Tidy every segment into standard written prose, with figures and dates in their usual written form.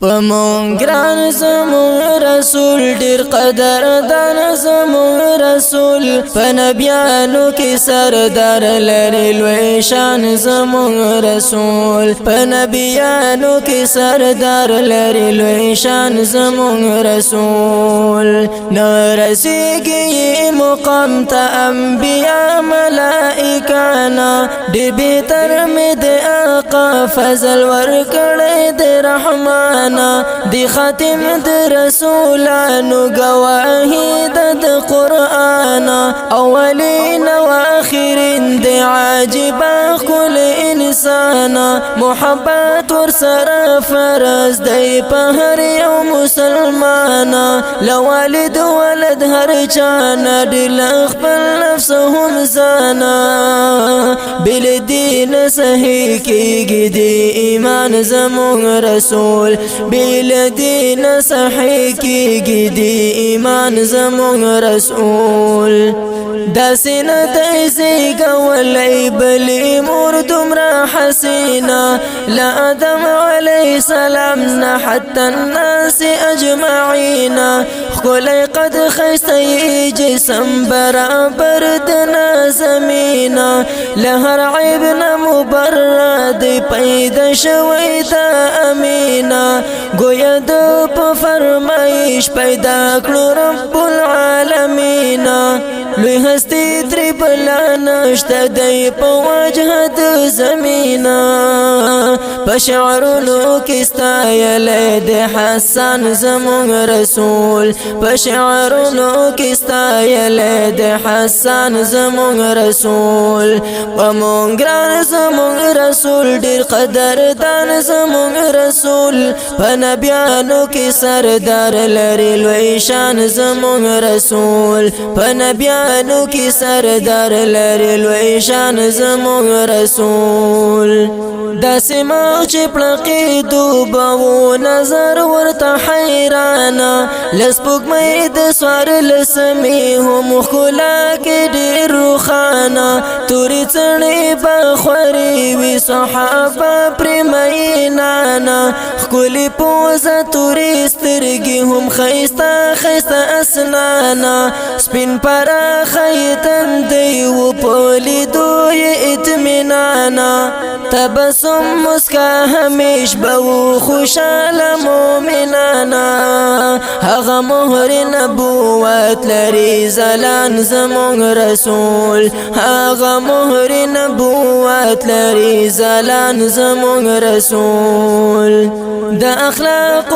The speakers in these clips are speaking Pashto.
پمون گران زمون رسول ډیر قدر دان زمون رسول پنبیانو کی سردار لري لوی شان زمون رسول پنبیانو کی سردار لري لوی شان زمون رسول نرسیږي مقام ته انبیاء ملائکانا دی بهتر مې د آقا فضل ورکړې د رحمان دی ختم د رسولانو گواهی د قرآن اولین و آخرین دی عاجب کل انسان محبت ورسره فرض دی په هر یو مسلمان لوالد ولد هر چانا دل خپل نفس هم زانا بل دین صحیح کیږي دی ایمان زمون رسول بل دین صحیح کیږي دی ایمان زمون رسول داسنه تیزی گولی بلی مور دمرا حسینا لآدم علیہ السلام حتی الناس اجمعین خلی قد خیستی جسم برابر دنا زمین لهر عیبنا مبرد پیدا شوی دا امینا گویا دا پا فرمایش پیدا کلو رب العالمین لوی هستی تری بلا نشتا دی پا وجه د زمینا پشعرونو کستایل د حسن زمون رسول پشعرونو کستایل د حسن زمون رسول ومون گران زمون رسول دیر قدر دان زمون رسول پنبیانو کی سردار لري لوی شان زمون رسول پنبیانو کی سردار لري لوی شان زمون رسول داسې مخ چې پړقې دوبو نظر ورته حیرانا لسپوږمۍ د سوارل سمې هم ښکلا کې ډېر روښانه تورې څڼې به خورې وي صحابه پرې مینانه ښکلې پوزه تورې سترګې هم ښایسته ښایسته اسنانه سپین پراخه یې تندی و په لیدو یې اطمینانه تبسم مسکا همیش بو خوشاله مومنانا هغه مهر نبوت لري زلان زمون رسول هغه مهر نبوت لري زلان زمون رسول د اخلاق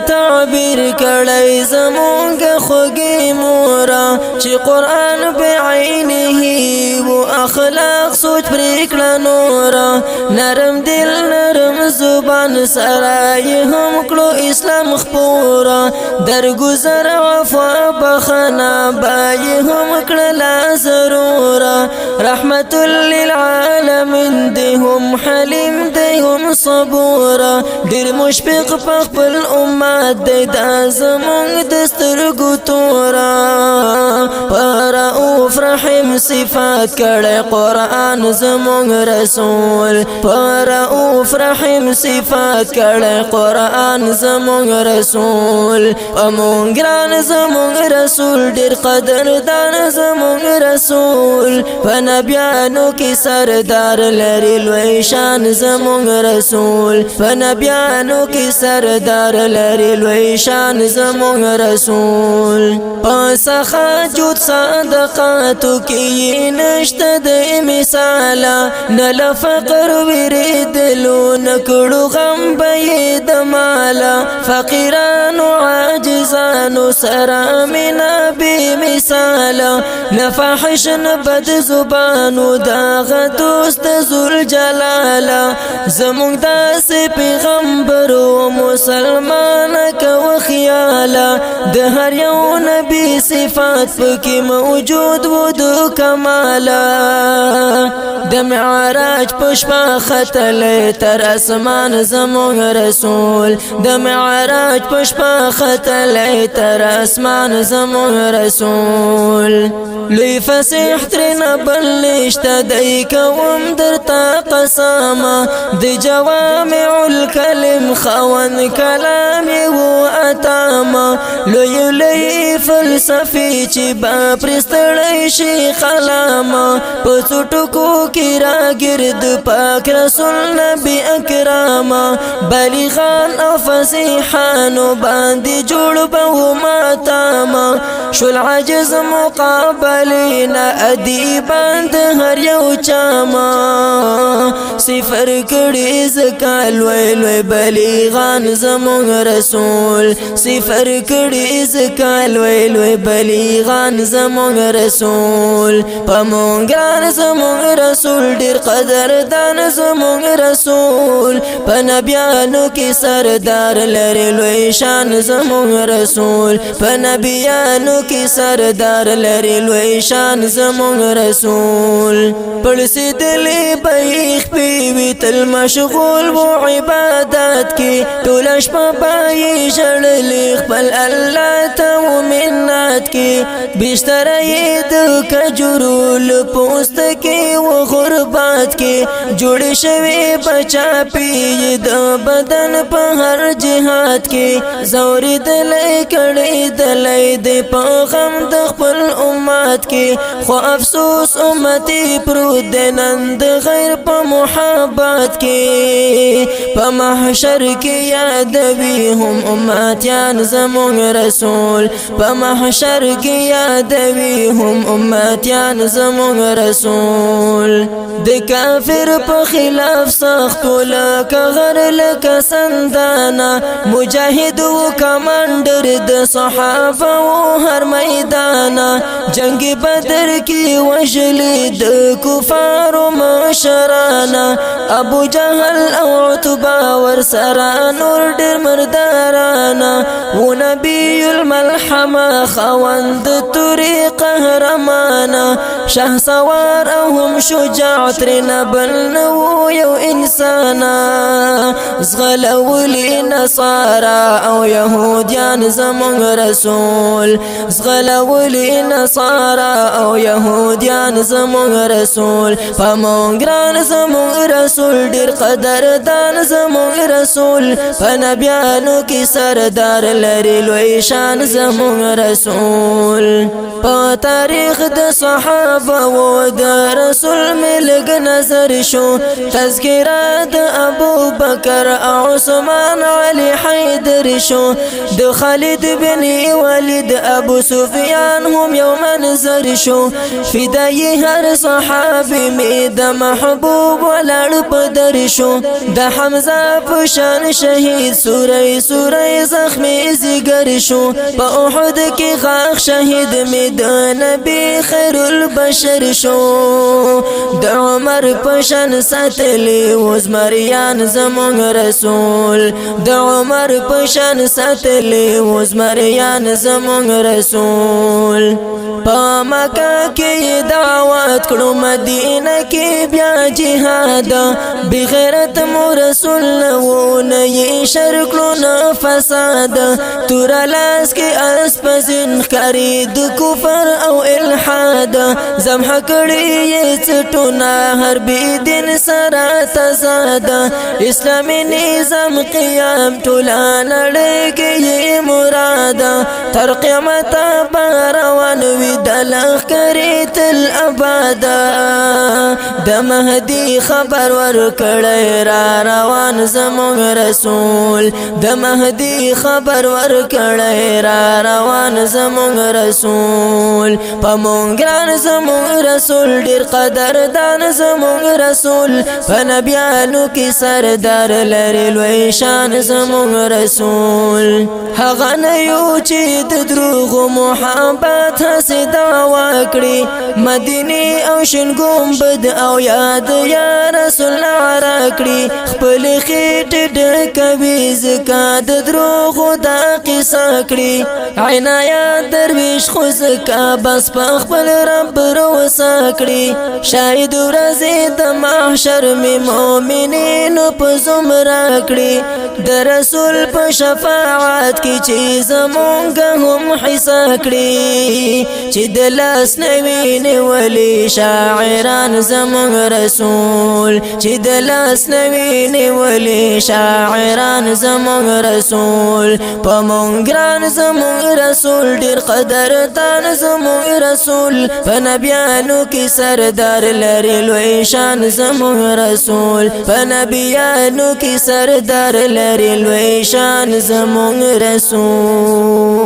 تعبیر کړی زمونږ خوږی مورا چې قرآن بعینه و اخلاق سوچ پرېکړه نورا نرم دل نرم زبان سرای هم کلو اسلام خپورا درگذر عفو بخنا بای هم کړلا ضرورا رحمت للعالمین دی هم حلیم دی هم صبورا ډیر مشفق په خپل امت دی دا زمونږ د سترګو تورا رؤوف رحیم صفات کړی قرآن زمونږ رسول رؤوف رحیم صفات کړی قرآن زمونږ رسول پمون ګران زمونږ رسول ډیر قدر دان زمونږ رسول پنبیانو کی سردار لري لوی شان زمونږ رسول پنبیانو کی سردار لري لوی شان زمونږ رسول پسخا جود صدقاتو کی نشته د مثالا نل فقر وریدلو نکړو غم به د مالا فقیرانو عاجزانو سره منا به مثالا نفحش بد زبانو داغه دوست ذل جلالا زمونږ داسې پیغمبر او مسلمان کو خیالا د هر یو نبی صفات پکې موجود و د کمالا د معراج پشپا ختل تر اسمان زمون رسول د معراج پشپا ختل تر اسمان زمون رسول لوی فصیح ترنا بل نشتا دی کوم درتا قساما دی جوامع الکلم خوان کلامی و اتاما لوی فلسفی چی با پرستڑی شی خلاما پسوٹکو کی را گرد پاک رسول نبی اکراما بلیغان او فصیحانو باندی جوڑ بہو ماتاما شل عجز مقابلینا ادیبان د هر یو چاما صفر کړي زکال ویلوی بلیغان زمون رسول صفر کړي زکال ویلوی بلیغان زمون رسول پمونګان زمون رسول ډیر قدردان زمون رسول په نبیانو کې سردار لري لوی شان زمون رسول په نبیانو کې سردار لري لوی شان زمون رسول پړسي دلی بیخ پیوی تل مشغول و عبادت کی تولش پا بایی جڑلی خپل اللہ تا و منات کی بیشتر اید کجرول پوست کی و غربات کی جوڑی شوی بچا پید بدن پا ہر جہاد کی زوری دلی کڑی دلی دی پا غم دخپل امات کی خو افسوس امتی پرود دنند غیر پا محبت کی پا محشر کی یادوی هم امتیان زمون رسول پا محشر کی یادوی هم امتیان زمون رسول د کافر په خلاف سختو لکه غر لکه سندانا مجاهد و کمانډر د صحابه و هر میدانا جنگ بدر کی وجلی د کفار مشرانا ابو جهل او عتبہ ورسرا نور ډیر مردارانا و نبی الملحمه خوند توری قهرمانا شه سوار او هم شجاع ترنا بل نو یو انسانا زغلولی نصارا او یهودیان زمون رسول زغلولی نصارا او یهودیان زمون رسول پمونگران زمون رسول ډیر قدردان زمون رسول پنبیانو کی سردار لري لوی شان زمون رسول په تاریخ د صحابه و د رسول ملګ نظر شو تذکرہ د ابو بکر عثمان علی حیدر شو د خالد بن ولید ابو سفیان هم یو منظر شو فدای هر صحابی می د محبوب ولړ په در شو د حمزه په شان شهید سوره زخمی زیګر شو په احد کې غاخ شهید می د نبی خیر البشر شو د عمر پشن ساتلی وزمریان زمون رسول د عمر پشن ساتلی وزمریان زمون رسول په مکه کې دعوت کړو مدینه کې بیا جهاد بغیرت مو رسول نو نه شر کړو نه فساد تور لاس کې اس پزین کاری د کفر او الحاد زمح کړي چټونه هر بی دین سره تزاد اسلامی نظام قیام ټولا نړۍ کې مراد تر قیامت بروان وي د لښکرې تل اباد د مهدی خبر ورکړی را روان زمون رسول د مهدی خبر ورکړی را روان زمون رسول پمونګران زمون رسول ډیر قدردان زمون رسول فنبیانو کی سردار لري لوی شان زمون رسول هغه نه یو چې د دروغ محبت حسدا وکړي مدینه او شین ګمبد او یاد یا رسول راکړي خپل خېټ ډکوي زکا د دروغ دا قصه کړي عنایت درویش خو زکا بس په خپل رب روسا کړي شاید ورځ د محشر می مؤمنین په زمرا کړي د رسول په شفاعت کې چې زمونږ هم حصہ کړي چې د لاس نوي نیولي شاعران زمونږ رسول چې د لاس نوي نیولي شاعران زمونږ رسول په مونږ ګران زمونږ رسول ډېر قدردان زمونږ رسول په نبیانو کې سردار لري لوی شان زمونږ رسول په نبیانو کې سردار لري لوی شان زمونږ رسول